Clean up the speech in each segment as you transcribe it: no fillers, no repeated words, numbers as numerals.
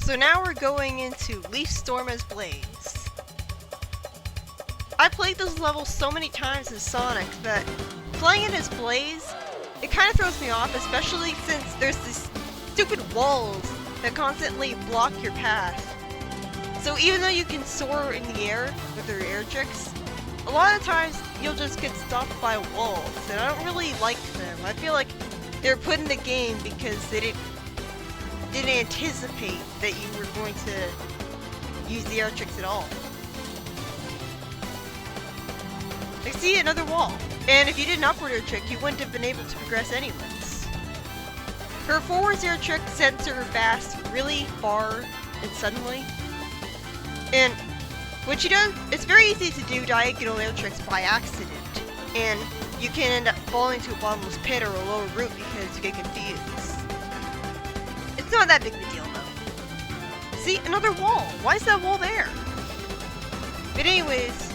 So now we're going into Leaf Storm as Blaze. I played this level so many times as Sonic that playing it as Blaze, it kind of throws me off, especially since there's these stupid walls that constantly block your path. So even though you can soar in the air with your air tricks, a lot of times you'll just get stopped by walls, and I don't really like them. I feel like they're put in the game because they didn't anticipate that you were going to use the air tricks at all. I see another wall, and if you did an upward air trick, you wouldn't have been able to progress anyways. Her forward air trick sends her fast really far and suddenly, and what she does, it's very easy to do diagonal air tricks by accident, and you can end up falling to a bottomless pit or a lower route because you get confused. It's not that big of a deal though. See, another wall. Why is that wall there? But anyways,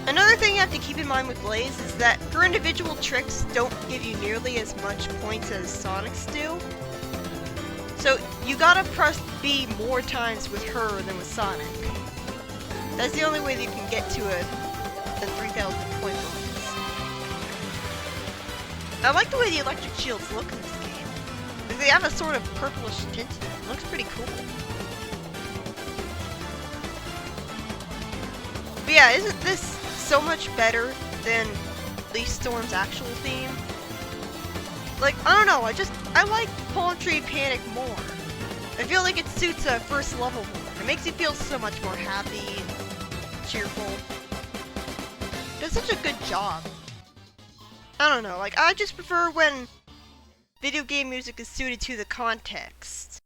another thing you have to keep in mind with Blaze is that her individual tricks don't give you nearly as much points as Sonic's do. So you gotta press B more times with her than with Sonic. That's the only way that you can get to a 3,000 point bonus. I like the way the electric shields look in this game. They have a sort of purplish tint to them. It looks pretty cool. But yeah, isn't this so much better than Leaf Storm's actual theme? Like, I don't know, I like Palm Tree Panic more. I feel like it suits a first level more. It makes you feel so much more happy and cheerful. It does such a good job. I don't know, like, I just prefer when video game music is suited to the context.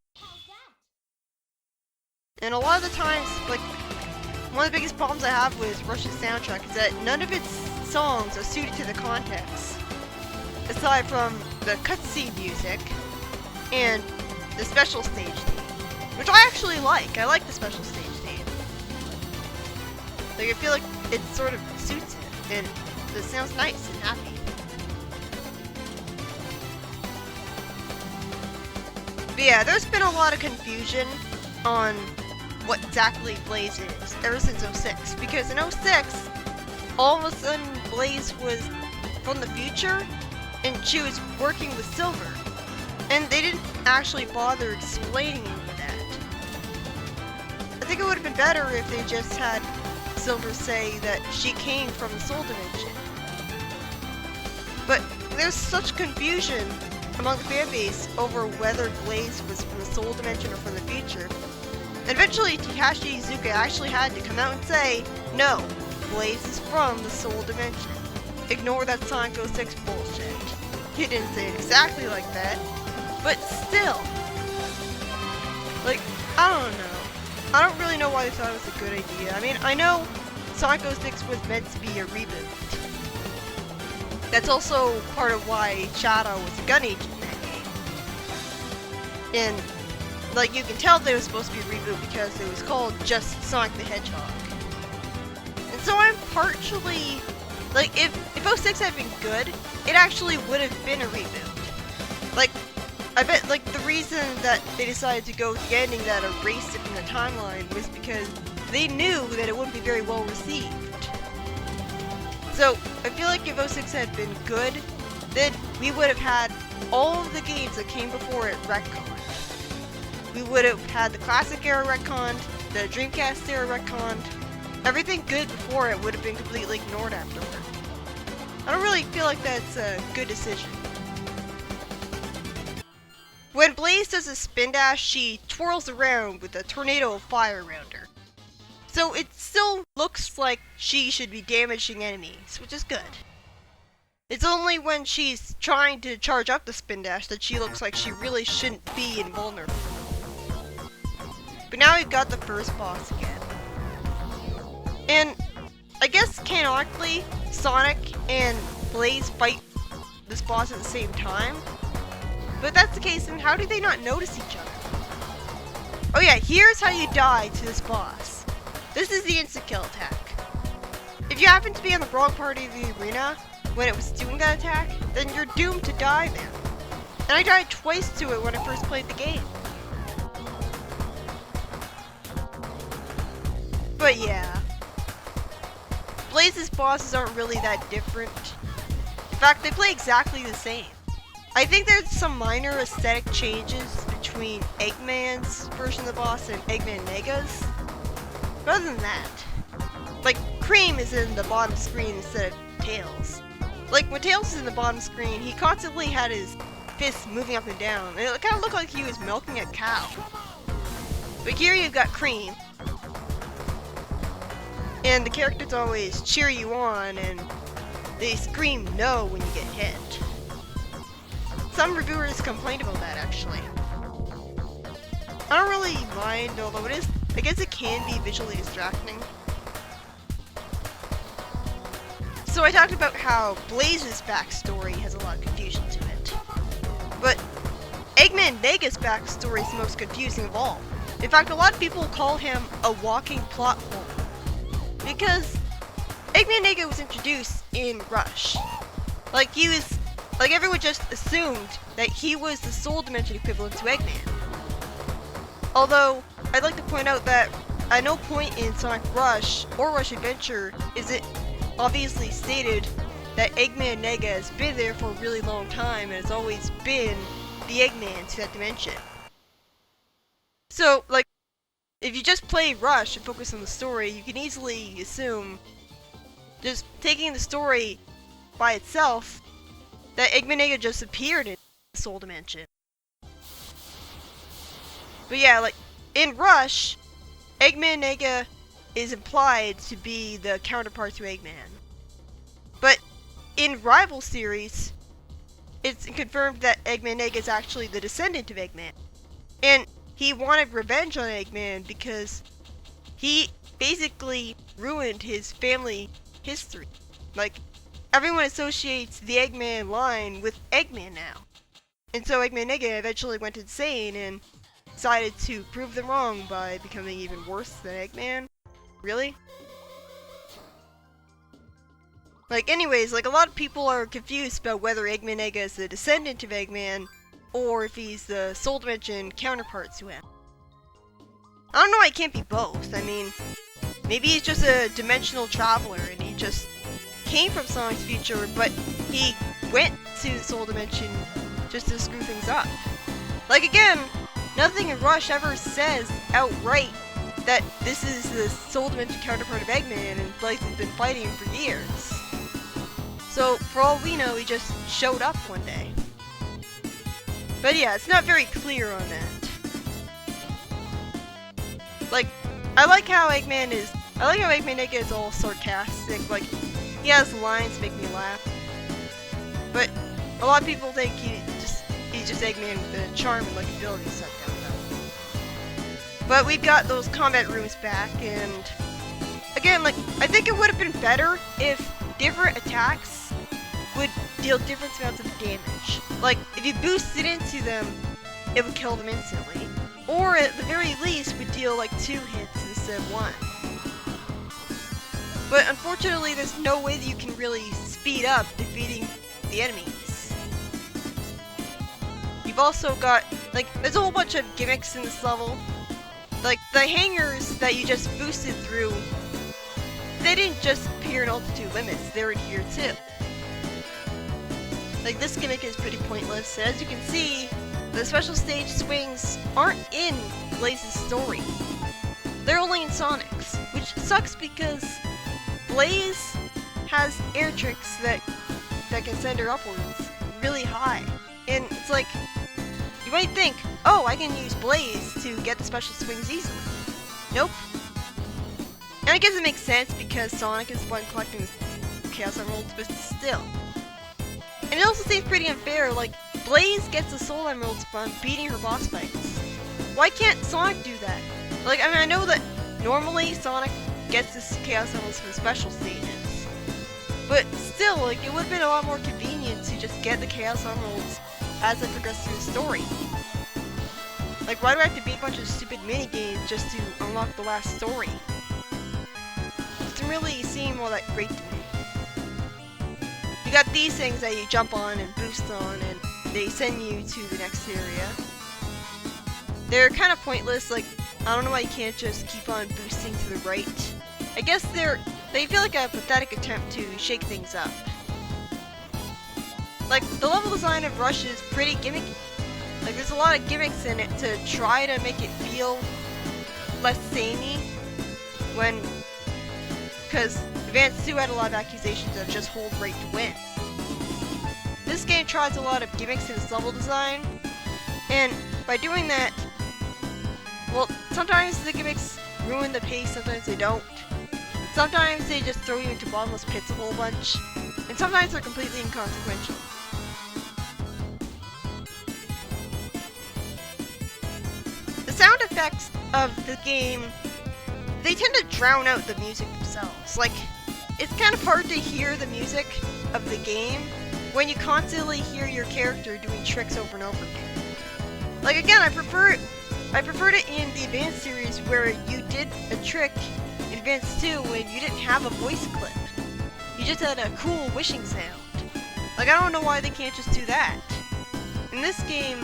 And a lot of the times, like, one of the biggest problems I have with Rush's soundtrack is that none of its songs are suited to the context. Aside from the cutscene music and the special stage theme, which I actually like. I like the special stage theme. Like, I feel like it sort of suits it, and it sounds nice and happy. But yeah, there's been a lot of confusion on what exactly Blaze is ever since 06, because in 06, all of a sudden Blaze was from the future, and she was working with Silver, and they didn't actually bother explaining that. I think it would have been better if they just had Silver say that she came from the Soul Dimension. But there's such confusion among the fanbase over whether Blaze was from the Soul Dimension or from the future. And eventually Takashi Iizuka actually had to come out and say, no, Blaze is from the Soul Dimension. Ignore that Sonic 06 bullshit. He didn't say it exactly like that, but still. Like, I don't know. I don't really know why they thought it was a good idea. I mean, I know Sonic 06 was meant to be a reboot. That's also part of why Shadow was a gun agent in that game. And, like, you can tell that it was supposed to be a reboot because it was called just Sonic the Hedgehog. And so I'm partially... Like, if 06 had been good, it actually would have been a reboot. Like, I bet, like, the reason that they decided to go with the ending that erased it from the timeline was because they knew that it wouldn't be very well received. So, I feel like if 06 had been good, then we would have had all of the games that came before it retconned. We would have had the classic era retconned, the Dreamcast era retconned. Everything good before it would have been completely ignored afterward. I don't really feel like that's a good decision. When Blaze does a spin dash, she twirls around with a tornado of fire around her. So it still looks like she should be damaging enemies, which is good. It's only when she's trying to charge up the spin dash that she looks like she really shouldn't be invulnerable. But now we've got the first boss again. And I guess canonically, Sonic and Blaze fight this boss at the same time. But if that's the case, then how do they not notice each other? Oh yeah, here's how you die to this boss. This is the insta-kill attack. If you happen to be on the wrong part of the arena when it was doing that attack, then you're doomed to die there. And I died twice to it when I first played the game. But yeah. Blaze's bosses aren't really that different. In fact, they play exactly the same. I think there's some minor aesthetic changes between Eggman's version of the boss and Eggman Nega's. But other than that, like, Cream is in the bottom screen instead of Tails. Like, when Tails is in the bottom screen, he constantly had his fists moving up and down, and it kind of looked like he was milking a cow. But here you've got Cream, and the characters always cheer you on, and they scream no when you get hit. Some reviewers complained about that, actually. I don't really mind, although I guess it can be visually distracting. So I talked about how Blaze's backstory has a lot of confusion to it. But Eggman Nega's backstory is the most confusing of all. In fact, a lot of people call him a walking plot hole. Because Eggman Nega was introduced in Rush. Like, everyone just assumed that he was the Soul Dimension equivalent to Eggman. Although, I'd like to point out that at no point in Sonic Rush or Rush Adventure is it obviously stated that Eggman Nega has been there for a really long time and has always been the Eggman to that dimension. So, like, if you just play Rush and focus on the story, you can easily assume, just taking the story by itself, that Eggman Nega just appeared in the Soul Dimension. But yeah, like, in Rush, Eggman Nega is implied to be the counterpart to Eggman. But in Rival series, it's confirmed that Eggman Nega is actually the descendant of Eggman. And he wanted revenge on Eggman because he basically ruined his family history. Like, everyone associates the Eggman line with Eggman now. And so Eggman Nega eventually went insane and decided to prove them wrong by becoming even worse than Eggman. Really? Like, anyways, like, a lot of people are confused about whether Eggman Nega is the descendant of Eggman or if he's the Soul Dimension counterpart to him. I don't know why it can't be both. I mean, maybe he's just a dimensional traveler and he just came from Sonic's future, but he went to the Soul Dimension just to screw things up. Like, again, nothing in Rush ever says outright that this is the Soul Dimension counterpart of Eggman and Blaze has been fighting him for years. So, for all we know, he just showed up one day. But yeah, it's not very clear on that. Like, I like how Eggman Nega is all sarcastic, like, he has lines to make me laugh. But a lot of people think he's just Eggman with a charm and like ability set down though. But we've got those combat rooms back, and again, like, I think it would have been better if different attacks would deal different amounts of damage. Like, if you boosted into them, it would kill them instantly. Or at the very least, would deal like 2 hits instead of 1. But unfortunately, there's no way that you can really speed up defeating the enemies. You've also got, like, there's a whole bunch of gimmicks in this level. Like, the hangers that you just boosted through, they didn't just appear in Altitude Limits, they were in here too. Like, this gimmick is pretty pointless, and as you can see, the special stage swings aren't in Blaze's story. They're only in Sonic's, which sucks because Blaze has air tricks that can send her upwards really high. And it's like, you might think, oh, I can use Blaze to get the special swings easily. Nope. And I guess it makes sense because Sonic is the one collecting the Chaos Emeralds, but still. And it also seems pretty unfair, like, Blaze gets the Soul Emeralds from beating her boss fights. Why can't Sonic do that? Like, I mean, I know that normally Sonic gets this Chaos Emeralds from special stages. But still, like, it would have been a lot more convenient to just get the Chaos Emeralds as I progress through the story. Like, why do I have to beat a bunch of stupid minigames just to unlock the last story? It doesn't really seem all that great to me. You got these things that you jump on and boost on, and they send you to the next area. They're kind of pointless, like, I don't know why you can't just keep on boosting to the right. I guess they feel like a pathetic attempt to shake things up. Like, the level design of Rush is pretty gimmicky. Like, there's a lot of gimmicks in it to try to make it feel less samey because Advance 2 had a lot of accusations of just hold right to win. This game tries a lot of gimmicks in its level design, and by doing that, well, sometimes the gimmicks ruin the pace, sometimes they don't. Sometimes they just throw you into bottomless pits a whole bunch, and sometimes they're completely inconsequential. The sound effects of the game, they tend to drown out the music themselves. Like, it's kind of hard to hear the music of the game when you constantly hear your character doing tricks over and over again. Like, again, I preferred it in the Advanced series where you did a trick in Advanced 2 when you didn't have a voice clip. You just had a cool wishing sound. Like, I don't know why they can't just do that. In this game,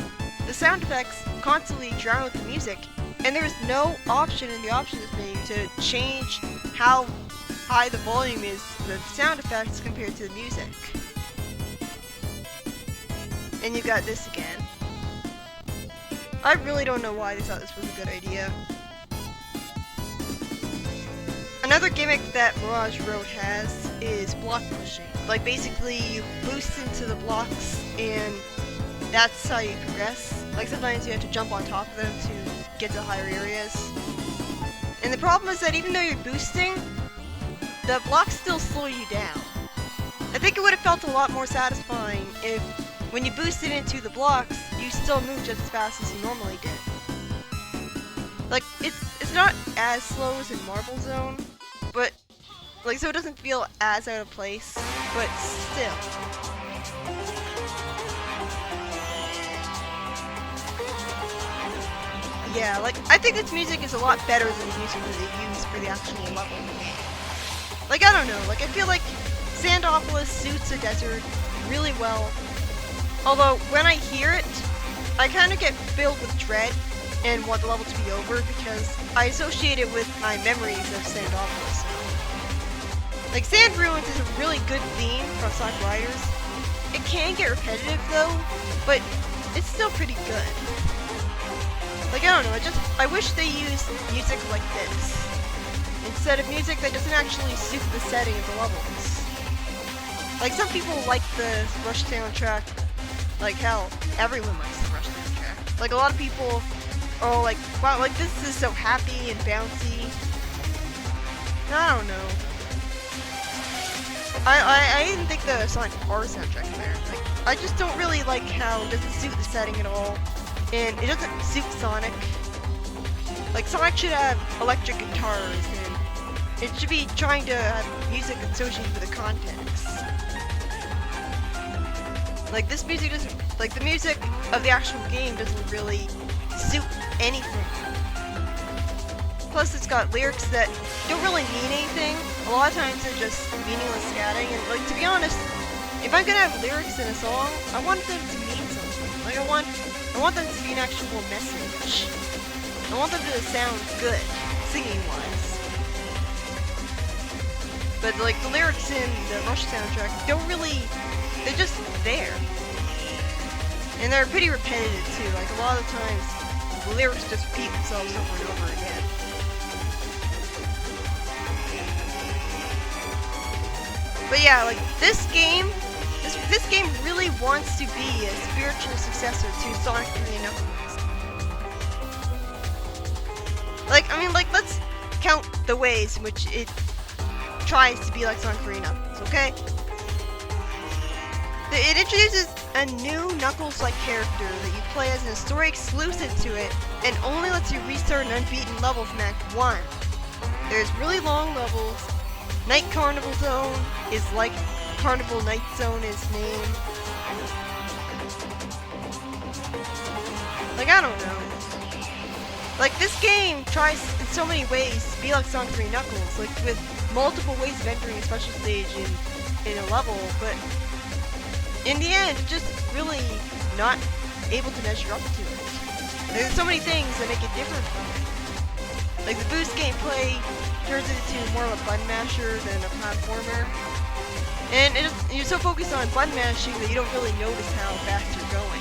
the sound effects constantly drown out the music, and there's no option in the options menu to change how high the volume is of the sound effects compared to the music. And you got this again. I really don't know why they thought this was a good idea. Another gimmick that Mirage Road has is block pushing. Like, basically you boost into the blocks and that's how you progress. Like, sometimes you have to jump on top of them to get to higher areas. And the problem is that even though you're boosting, the blocks still slow you down. I think it would have felt a lot more satisfying if, when you boosted into the blocks, you still moved just as fast as you normally did. Like, it's not as slow as in Marble Zone, but, like, so it doesn't feel as out of place, but still. Yeah, like, I think this music is a lot better than the music that they use for the actual level. Like, I don't know, like, I feel like Sandopolis suits a desert really well. Although, when I hear it, I kind of get filled with dread and want the level to be over because I associate it with my memories of Sandopolis. Like, Sand Ruins is a really good theme from Sonic Riders. It can get repetitive though, but it's still pretty good. Like, I don't know, I wish they used music like this, instead of music that doesn't actually suit the setting of the levels. Like, some people like the Rush soundtrack, like hell, everyone likes the Rush soundtrack. Like, a lot of people are like, wow, like, this is so happy and bouncy. I don't know. I didn't think the Sonic R soundtrack there. Like, I just don't really like how it doesn't suit the setting at all. And it doesn't suit Sonic. Like, Sonic should have electric guitars, and it should be trying to have music associated with the context. Like, this music doesn't, like, the music of the actual game doesn't really suit anything. Plus, it's got lyrics that don't really mean anything. A lot of times they're just meaningless scatting, and, like, to be honest, if I'm gonna have lyrics in a song, I want them to mean something. Like, I want them to be an actual message. I want them to sound good, singing-wise. But, like, the lyrics in the Rush soundtrack don't really, they're just there. And they're pretty repetitive, too. Like, a lot of times, the lyrics just repeat themselves over and over again. But yeah, like, this game really wants to be a spiritual successor to Sonic 3 and Knuckles. Like, I mean, like, let's count the ways in which it tries to be like Sonic 3 and Knuckles, okay? It introduces a new Knuckles-like character that you play as a story exclusive to it, and only lets you restart an unbeaten level from Act 1. There's really long levels. Night Carnival Zone is like Carnival Night Zone is named. Like, I don't know. Like, this game tries in so many ways to be like Sonic 3 Knuckles, like with multiple ways of entering a special stage in a level, but in the end, it's just really not able to measure up to it. There's so many things that make it different from it. Like, the boost gameplay turns it into more of a button masher than a platformer. And you're so focused on button mashing that you don't really notice how fast you're going.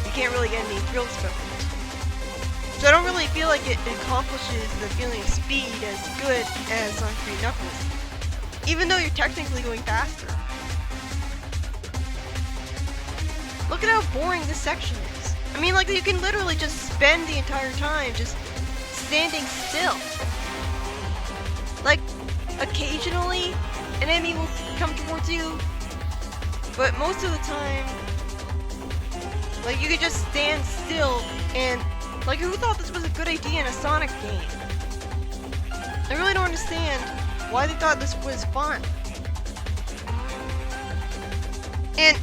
You can't really get any thrills from it. So I don't really feel like it accomplishes the feeling of speed as good as Sonic 3 Knuckles, even though you're technically going faster. Look at how boring this section is. I mean, like, you can literally just spend the entire time just standing still. Like, occasionally an enemy will come towards you, but most of the time, like, you could just stand still, and, like, who thought this was a good idea in a Sonic game? I really don't understand why they thought this was fun. And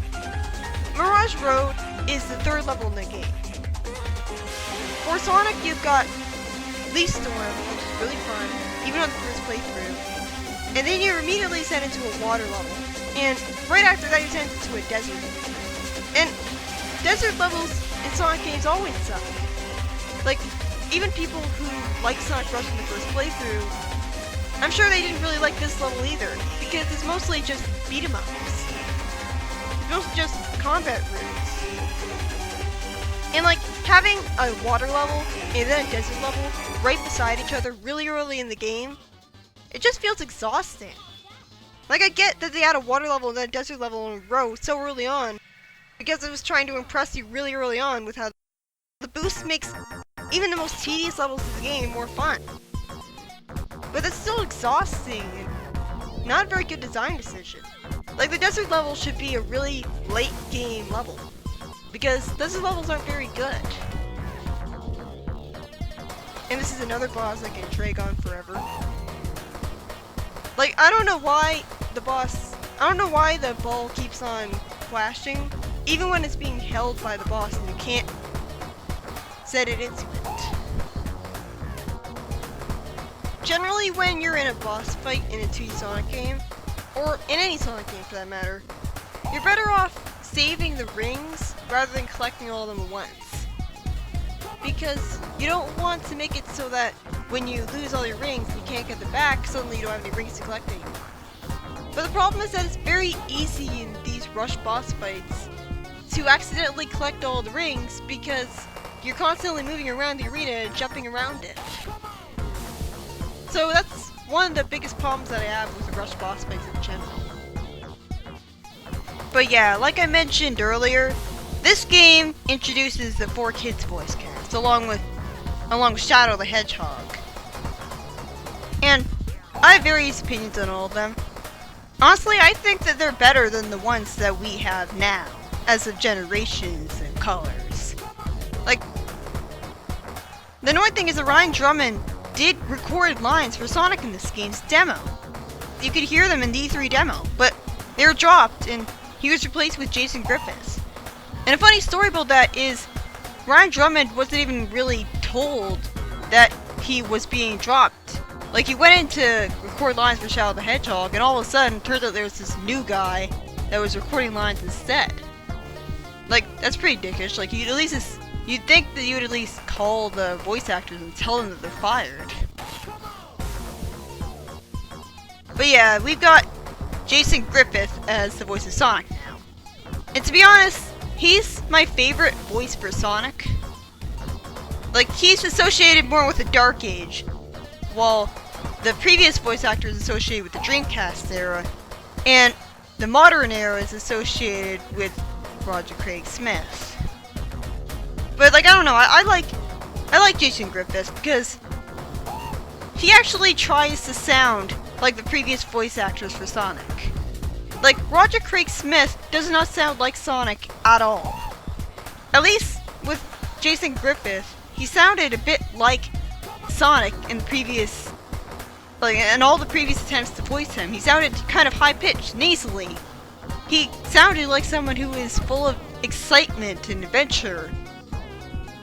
Mirage Road is the third level in the game. For Sonic, you've got Leaf Storm, which is really fun, even on the first playthrough. And then you're immediately sent into a water level. And right after that, you're sent into a desert. And desert levels in Sonic games always suck. Like, even people who like Sonic Rush in the first playthrough, I'm sure they didn't really like this level either, because it's mostly just beat 'em ups. It's mostly just combat routes. And like, having a water level and then a desert level right beside each other really early in the game, it just feels exhausting. Like, I get that they had a water level and then a desert level in a row so early on, because it was trying to impress you really early on with how the boost makes even the most tedious levels of the game more fun. But it's still exhausting and not a very good design decision. Like, the desert level should be a really late game level, because desert levels aren't very good. And this is another boss that can drag on forever. Like, I don't know why the ball keeps on flashing, even when it's being held by the boss and you can't set it into it. Generally, when you're in a boss fight in a 2D Sonic game, or in any Sonic game for that matter, you're better off saving the rings rather than collecting all of them at once. Because you don't want to make it so that when you lose all your rings and you can't get them back, suddenly you don't have any rings to collect anymore. But the problem is that it's very easy in these rush boss fights to accidentally collect all the rings because you're constantly moving around the arena and jumping around it. So that's one of the biggest problems that I have with the rush boss fights in general. But yeah, like I mentioned earlier, this game introduces the 4Kids voice cast, along with Shadow the Hedgehog. And I have various opinions on all of them. Honestly, I think that they're better than the ones that we have now, as of generations and colors. Like, the annoying thing is that Ryan Drummond did record lines for Sonic in this game's demo. You could hear them in the E3 demo, but they were dropped and he was replaced with Jason Griffith. And a funny story about that is Ryan Drummond wasn't even really told that he was being dropped. Like, he went in to record lines for Shadow the Hedgehog, and all of a sudden, it turns out there was this new guy that was recording lines instead. Like, that's pretty dickish. Like, you'd think that you would at least call the voice actors and tell them that they're fired. But yeah, we've got Jason Griffith as the voice of Sonic now. And to be honest, he's my favorite voice for Sonic. Like, he's associated more with the Dark Age, while the previous voice actor is associated with the Dreamcast era, and the modern era is associated with Roger Craig Smith. But like, I don't know, I like Jason Griffith because he actually tries to sound like the previous voice actors for Sonic. Like, Roger Craig Smith does not sound like Sonic at all. At least with Jason Griffith, he sounded a bit like Sonic in the previous, like, in all the previous attempts to voice him. He sounded kind of high-pitched, nasally. He sounded like someone who is full of excitement and adventure.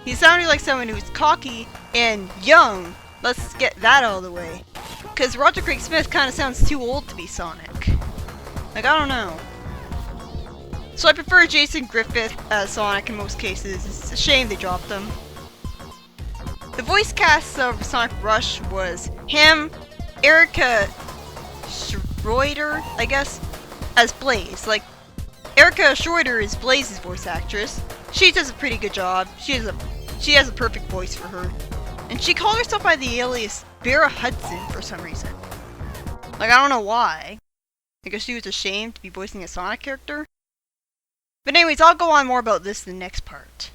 He sounded like someone who was cocky and young. Let's get that out of the way. Because Roger Craig Smith kind of sounds too old to be Sonic. Like, I don't know. So I prefer Jason Griffith as Sonic in most cases. It's a shame they dropped him. The voice cast of Sonic Rush was him, Erica Schroeder, I guess, as Blaze. Like, Erica Schroeder is Blaze's voice actress. She does a pretty good job. She has a perfect voice for her. And she called herself by the alias Vera Hudson for some reason. Like, I don't know why. I guess she was ashamed to be voicing a Sonic character. But anyways, I'll go on more about this in the next part.